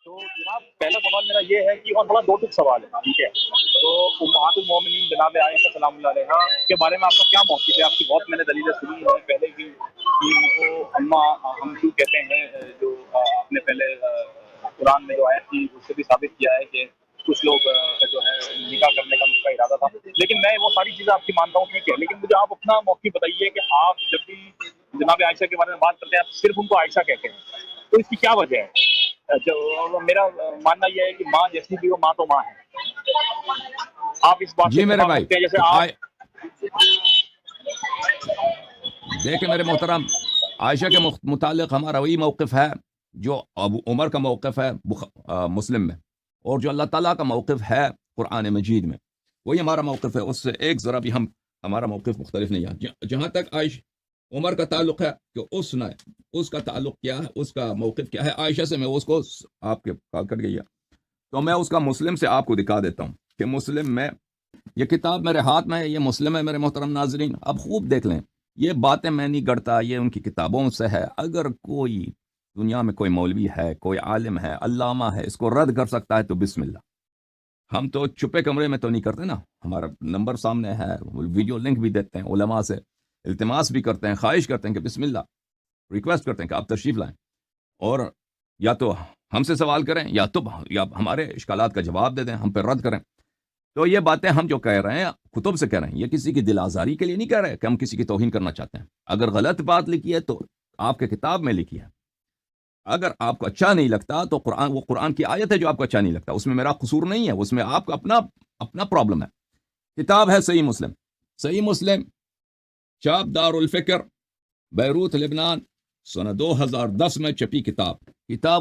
تو جناب پہلا سوال میرا یہ ہے کہ اور بڑا دو ٹک سوال ہے، ٹھیک ہے؟ تو امہات المومنین جناب عائشہ سلام اللہ علیہا کے بارے میں آپ کا کیا موقف ہے؟ آپ کی بہت میں نے دلیلیں سنی ہیں پہلے بھی کہ وہ اماں ہم کیوں کہتے ہیں، جو آپ نے پہلے قرآن میں جو آیت تھی اس سے بھی ثابت کیا ہے کہ کچھ لوگ جو ہے نکاح کرنے کا ان کا ارادہ تھا، لیکن میں وہ ساری چیزیں آپ کی مانتا ہوں ٹھیک ہے، لیکن مجھے آپ اپنا موقف بتائیے کہ آپ جب بھی جناب عائشہ کے بارے میں بات کرتے ہیں آپ صرف ان کو عائشہ کہتے ہیں، تو اس کی کیا وجہ ہے؟ جو میرا ماننا یہ ہے کہ ماں جیسی بھی ہو ماں تو ماں ہے، آپ اس بات سے جی میرے اتفاق بھائی، رکھتے ہیں جیسے آپ؟ دیکھیں میرے محترم، عائشہ کے متعلق ہمارا وہی موقف ہے جو ابو عمر کا موقف ہے مسلم میں، اور جو اللہ تعالیٰ کا موقف ہے قرآن مجید میں، وہی ہمارا موقف ہے۔ اس سے ایک ذرا بھی ہمارا موقف مختلف نہیں ہے۔ جہاں تک عمر کا تعلق ہے کہ اس کا تعلق کیا ہے، اس کا موقف کیا ہے عائشہ سے، میں اس کو آپ کے کال کٹ گئی ہے تو میں اس کا مسلم سے آپ کو دکھا دیتا ہوں کہ مسلم میں یہ کتاب میرے ہاتھ میں ہے، یہ مسلم ہے میرے محترم ناظرین، اب خوب دیکھ لیں، یہ باتیں میں نہیں گڑتا، یہ ان کی کتابوں سے ہے۔ اگر کوئی دنیا میں کوئی مولوی ہے، کوئی عالم ہے، علامہ ہے، اس کو رد کر سکتا ہے تو بسم اللہ۔ ہم تو چھپے کمرے میں تو نہیں کرتے نا، ہمارا نمبر سامنے ہے، ویڈیو لنک بھی دیتے ہیں، علماء سے التماس بھی کرتے ہیں، خواہش کرتے ہیں کہ بسم اللہ، ریکویسٹ کرتے ہیں کہ آپ تشریف لائیں، اور یا تو ہم سے سوال کریں یا ہمارے اشکالات کا جواب دے دیں، ہم پہ رد کریں۔ تو یہ باتیں ہم جو کہہ رہے ہیں کتب سے کہہ رہے ہیں، یہ کسی کی دل آزاری کے لیے نہیں کہہ رہے کہ ہم کسی کی توہین کرنا چاہتے ہیں۔ اگر غلط بات لکھی ہے تو آپ کے کتاب میں لکھی ہے، اگر آپ کو اچھا نہیں لگتا تو وہ قرآن کی آیت ہے جو آپ کو اچھا نہیں لگتا، اس میں میرا قصور نہیں ہے، اس میں آپ کا اپنا پرابلم ہے۔ کتاب ہے صحیح مسلم چاپ دار الفکر، بیروت لبنان، سنہ 2010 میں چھپی کتاب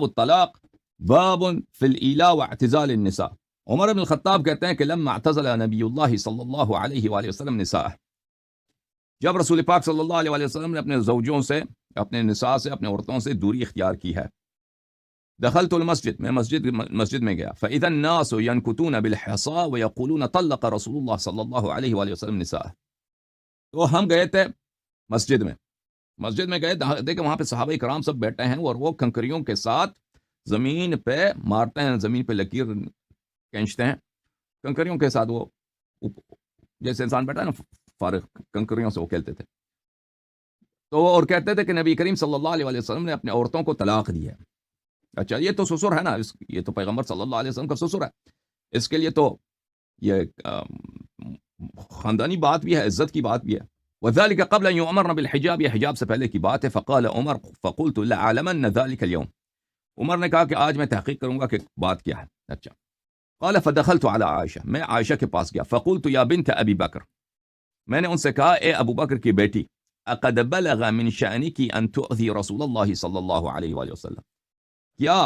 الطلاق، باب فی الإیلاء واعتزال النساء۔ عمر بن الخطاب کہتے ہیں کہ لما اعتزل نبی اللہ صلی اللہ علیہ وآلہ وسلم نساء، جب رسول پاک صلی اللہ علیہ وآلہ وسلم نے اپنے زوجوں سے، اپنے نساء سے، اپنے عورتوں سے دوری اختیار کی ہے، دخلت المسجد، میں مسجد میں گیا، فإذا الناس ينكتون بالحصى ويقولون طلق رسول اللہ صلی اللہ علیہ وآلہ وسلم نساء۔ تو ہم گئے تھے مسجد میں گئے، دیکھیں وہاں پہ صحابہ کرام سب بیٹھے ہیں اور وہ کنکریوں کے ساتھ زمین پہ مارتے ہیں، زمین پہ لکیر کھینچتے ہیں کنکریوں کے ساتھ، وہ جیسے انسان بیٹھا ہے نا فارغ، کنکریوں سے وہ کھیلتے تھے۔ تو اور کہتے تھے کہ نبی کریم صلی اللہ علیہ وسلم نے اپنے عورتوں کو طلاق دی ہے۔ اچھا، یہ تو سسر ہے نا، یہ تو پیغمبر صلی اللہ علیہ وسلم کا سسر ہے، اس کے لیے تو یہ خاندانی بات بھی ہے، عزت کی بات بھی ہے۔ وذلك قبل ان يؤمرن بالحجاب، یہ حجاب سے پہلے کی بات ہے۔ فقال عمر فقلت لأعلمن ذلك اليوم، عمر نے کہا کہ آج میں تحقیق کروں گا کہ بات کیا ہے۔ اچھا، قال فدخلت على عائشہ، میں عائشہ کے پاس گیا، فقلت یا بنت ابی بکر، میں نے ان سے کہا اے ابو بکر کی بیٹی، اقد بلغ من شأنک ان تؤذی رسول اللہ صلی اللہ علیہ وآلہ وسلم، کیا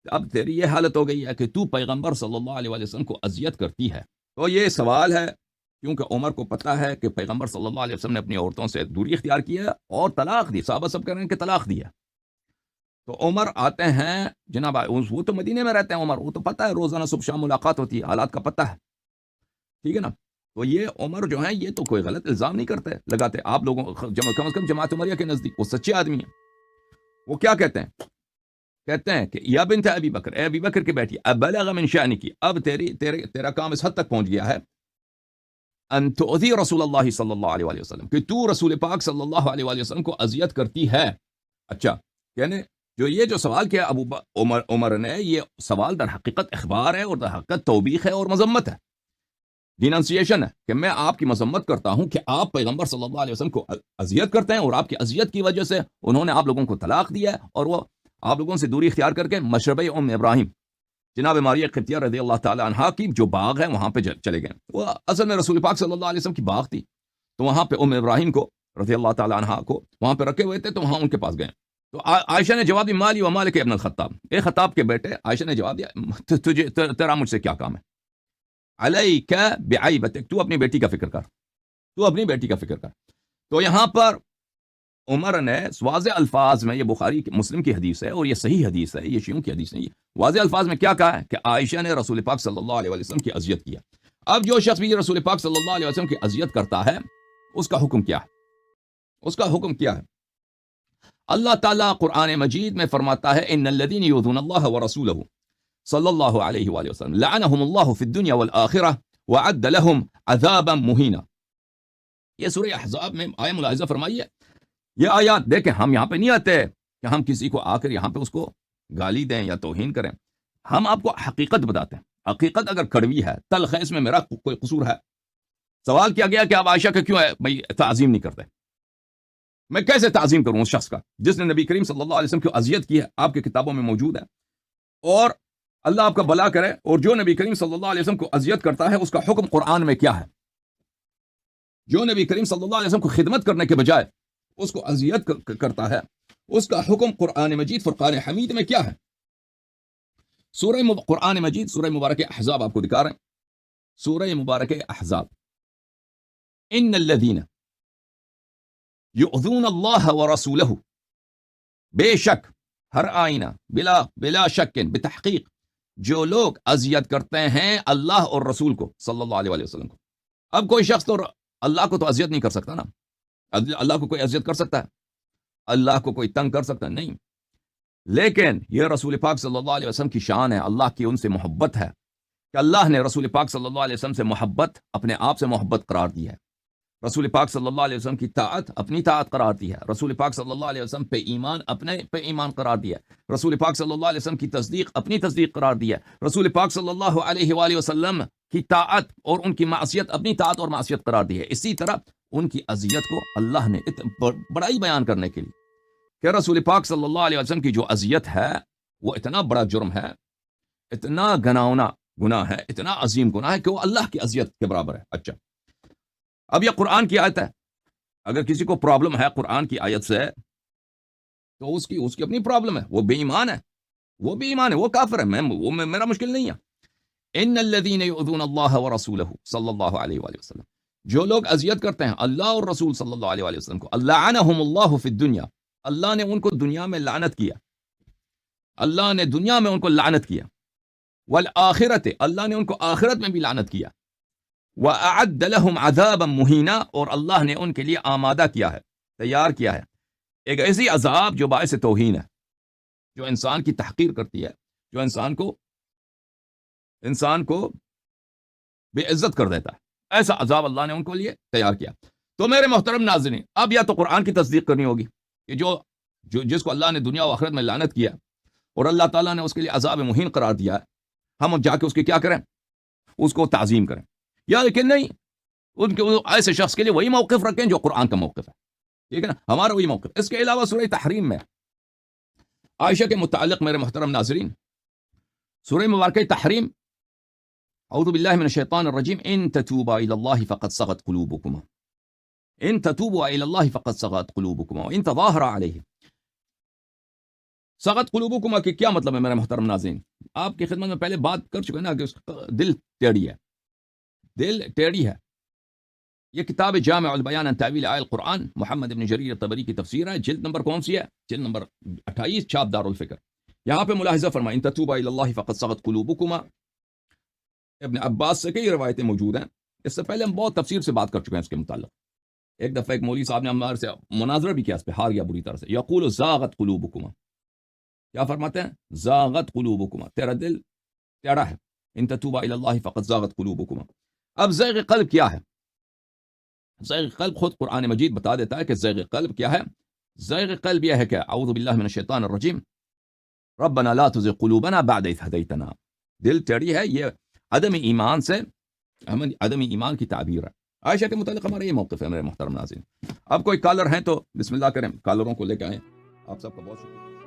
اب تیری یہ حالت ہو گئی ہے کہ تو پیغمبر صلی اللہ علیہ وآلہ وسلم کو اذیت کرتی ہے؟ تو یہ سوال ہے کیونکہ عمر کو پتہ ہے کہ پیغمبر صلی اللہ علیہ وسلم نے اپنی عورتوں سے دوری اختیار کی ہے اور طلاق دی، صحابہ سب کہہ رہے ہیں کہ طلاق دی ہے۔ تو عمر آتے ہیں، جناب وہ تو مدینے میں رہتے ہیں عمر، وہ تو پتہ ہے روزانہ صبح شام ملاقات ہوتی ہے، حالات کا پتہ ہے، ٹھیک ہے نا۔ تو یہ عمر جو ہیں یہ تو کوئی غلط الزام نہیں کرتے لگاتے آپ لوگوں، کم از کم جماعت عمریہ کے نزدیک وہ سچے آدمی ہیں۔ وہ کیا کہتے ہیں کہ یا بنت ابی بکر، اے ابی بکر کی بیٹی، اب بلغ من شأنک، اب تیرا کام اس حد تک پہنچ گیا ہے، ان تؤذی رسول اللہ صلی اللہ علیہ وآلہ وسلم، کہ تو رسول پاک صلی اللہ علیہ وآلہ وسلم کو اذیت کرتی ہے۔ اچھا، یعنی جو سوال کیا عمر نے، یہ سوال در حقیقت اخبار ہے اور در حقیقت توبیخ ہے اور مذمت ہے، ڈیننسیشن ہے کہ میں آپ کی مذمت کرتا ہوں کہ آپ پیغمبر صلی اللہ علیہ وسلم کو اذیت کرتے ہیں، اور آپ کی اذیت کی وجہ سے انہوں نے آپ لوگوں کو طلاق دیا ہے، اور وہ آپ لوگوں سے دوری اختیار کر کے مشربہ ام ابراہیم، جناب ماریہ قبطیہ رضی اللہ تعالی عنہا کی جو باغ ہے وہاں پہ چلے گئے۔ وہ اصل میں رسول پاک صلی اللہ علیہ وسلم کی باغ تھی، تو وہاں پہ ام ابراہیم کو رضی اللہ تعالی عنہا کو وہاں پہ رکھے ہوئے تھے، تو وہاں ان کے پاس گئے۔ تو عائشہ نے جواب دیا، مالی و مالک ابن الخطاب، اے خطاب کے بیٹے، عائشہ نے جواب دیا تجھے تیرا مجھ سے کیا کام ہے، علیک بعیبتک، تو اپنی بیٹی کا فکر کر۔ تو یہاں پر عمر نے واضح الفاظ میں، یہ بخاری مسلم کی حدیث ہے اور یہ صحیح حدیث ہے، یہ شیعوں کی حدیث نہیں ہے، واضح الفاظ میں کیا کہا ہے کہ عائشہ نے رسول پاک صلی اللہ علیہ وسلم کی اذیت کیا۔ اب جو شخص بھی رسول پاک صلی اللہ علیہ وسلم کی اذیت کرتا ہے، اس کا حکم کیا ہے؟ اللہ تعالیٰ قرآن مجید میں فرماتا ہے ان الذین یؤذون اللہ ورسولہ، صلی اللہ علیہ وآلہ وسلم لعنہم اللہ فی الدنیا والآخرہ وعد لہم عذابا مہینا. یہ سورہ احزاب میں آیہ ملاحظہ فرمائیے. یہ آیات دیکھیں، ہم یہاں پہ نہیں آتے کہ ہم کسی کو آ کر یہاں پہ اس کو گالی دیں یا توہین کریں. ہم آپ کو حقیقت بتاتے ہیں. حقیقت اگر کڑوی ہے، تلخ ہے، اس میں میرا کوئی قصور ہے. سوال کیا گیا کہ آپ عائشہ کا کیوں ہے بھائی تعظیم نہیں کرتے. میں کیسے تعظیم کروں اس شخص کا جس نے نبی کریم صلی اللہ علیہ وسلم کی اذیت کی ہے؟ آپ کی کتابوں میں موجود ہے. اور اللہ آپ کا بھلا کرے. اور جو نبی کریم صلی اللہ علیہ وسلم کو اذیت کرتا ہے اس کا حکم قرآن میں کیا ہے؟ جو نبی کریم صلی اللہ علیہ وسلم کو خدمت کرنے کے بجائے اس کو اذیت کرتا ہے، اس کا حکم قرآن مجید فرقان حمید میں کیا ہے؟ قرآن مجید سورہ مبارک احزاب آپ کو دکھا رہے ہیں. سورہ مبارک احزاب، ان الذین یؤذون اللہ ورسولہ، بے شک، ہر آئینہ، بلا شک، بتحقیق، جو لوگ اذیت کرتے ہیں اللہ اور رسول کو صلی اللہ علیہ وسلم کو. اب کوئی شخص تو اللہ کو تو اذیت نہیں کر سکتا نا. اللہ کو کوئی اذیت کر سکتا ہے؟ اللہ کو کوئی تنگ کر سکتا ہے؟ نہیں. لیکن یہ رسول پاک صلی اللہ علیہ وسلم کی شان ہے، اللہ کی ان سے محبت ہے کہ اللہ نے رسول پاک صلی اللہ علیہ وسلم سے محبت اپنے آپ سے محبت قرار دی ہے. رسول پاک صلی اللہ علیہ وسلم کی طاعت اپنی طاعت قرار دی ہے. رسول پاک صلی اللہ علیہ وسلم پہ ایمان اپنے پہ ایمان قرار دیا ہے. رسول پاک صلی اللہ علیہ وسلم کی تصدیق اپنی تصدیق قرار دیا ہے. رسول پاک صلی اللہ علیہ وآلہ وسلم کی طاعت اور ان کی معصیت اپنی طاعت اور معصیت قرار دی ہے. اسی طرح ان کی اذیت کو اللہ نے بڑائی بیان کرنے کے لیے کہ رسول پاک صلی اللہ علیہ وسلم کی جو اذیت ہے وہ اتنا بڑا جرم ہے، اتنا گناؤنا گناہ ہے، اتنا عظیم گناہ ہے کہ وہ اللہ کی اذیت کے برابر ہے. اچھا، اب یہ قرآن کی آیت ہے. اگر کسی کو پرابلم ہے قرآن کی آیت سے تو اس کی اپنی پرابلم ہے. وہ بے ایمان ہے، وہ بے ایمان ہے، وہ کافر ہے. میرا مشکل نہیں ہے. ان الذین یؤذون اللہ ورسولہ صلی اللہ علیہ وآلہ وسلم، جو لوگ اذیت کرتے ہیں اللہ اور رسول صلی اللہ علیہ وآلہ وسلم کو، لعنہم اللہ فی الدنیا، اللہ نے ان کو دنیا میں لعنت کیا. اللہ نے دنیا میں ان کو لعنت کیا. والآخرت، اللہ نے ان کو آخرت میں بھی لعنت کیا. وَأَعَدَّ لَهُمْ عَذَابًا مُهِينًا، اور اللہ نے ان کے لیے آمادہ کیا ہے، تیار کیا ہے ایک ایسی عذاب جو باعث توہین ہے، جو انسان کی تحقیر کرتی ہے، جو انسان کو بے عزت کر دیتا ہے. ایسا عذاب اللہ نے ان کو لیے تیار کیا. تو میرے محترم ناظرین، اب یا تو قرآن کی تصدیق کرنی ہوگی کہ جس کو اللہ نے دنیا و آخرت میں لعنت کیا اور اللہ تعالیٰ نے اس کے لیے عذاب مہین قرار دیا ہے، ہم جا کے اس کی کیا کریں؟ اس کو تعظیم کریں. یا لیکن نہیں، ان کے ایسے شخص کے لیے وہی موقف رکھیں جو قرآن کا موقف ہے. ٹھیک ہے نا، ہمارا وہی موقف. اس کے علاوہ سورہ تحریم میں عائشہ کے متعلق میرے محترم ناظرین، سورہ مبارکہ تحریم، اعوذ باللہ من الشیطان الرجیم، ان تتوبا الی اللہ فقد صغت قلوبکما، ان تتوبوا الی اللہ فقد صغت قلوبکما وان تظاہرا علیہ. صغت قلوبکما کی کیا مطلب ہے میرے محترم ناظرین؟ آپ کی خدمت میں پہلے بات کر چکے نا کہ اس کا دل ٹیڑھی ہے، دل ٹیڑھی ہے. یہ کتاب جامع البیان عن تاویل آیات القرآن، محمد ابن جریر طبری کی تفسیر ہے. جلد نمبر کون سی ہے؟ جلد نمبر 28، چھاپ دار الفکر. یہاں پہ ملاحظہ فرمائیں، ان تتوبا الی اللہ فقد صغت قلوبکما. ابن عباس سے کئی روایتیں موجود ہیں. اس سے پہلے ہم بہت تفسیر سے بات کر چکے ہیں اس کے متعلق. ایک دفعہ ایک مولوی صاحب نے ہمارے سے مناظرہ بھی کیا، اس پہ ہار گیا بری طرح سے. یقول زاغت قلوبکما، کیا فرماتے ہیں؟ زاغت قلوبکما، تیرا دل ٹیڑھا ہے. ان تتوبا الی اللہ فقد زاغت قلوبکما. اب زیغ قلب کیا ہے؟ زیغ قلب خود قرآن مجید بتا دیتا ہے کہ زیغ قلب کیا ہے. زیغ قلب یہ ہے کہ اعوذ باللہ من الشیطان الرجیم، ربنا لا تزغ قلوبنا بعد اذ ہدیتنا. دل ٹیڑھی ہے، یہ عدم ایمان سے، عدم ایمان کی تعبیر ہے. عائشہ کے متعلق ہمارا یہ موقف ہے میرے محترم ناظرین. اب کوئی کالر ہیں تو بسم اللہ کریں، کالروں کو لے کے آئیں. آپ سب کا بہت شکریہ.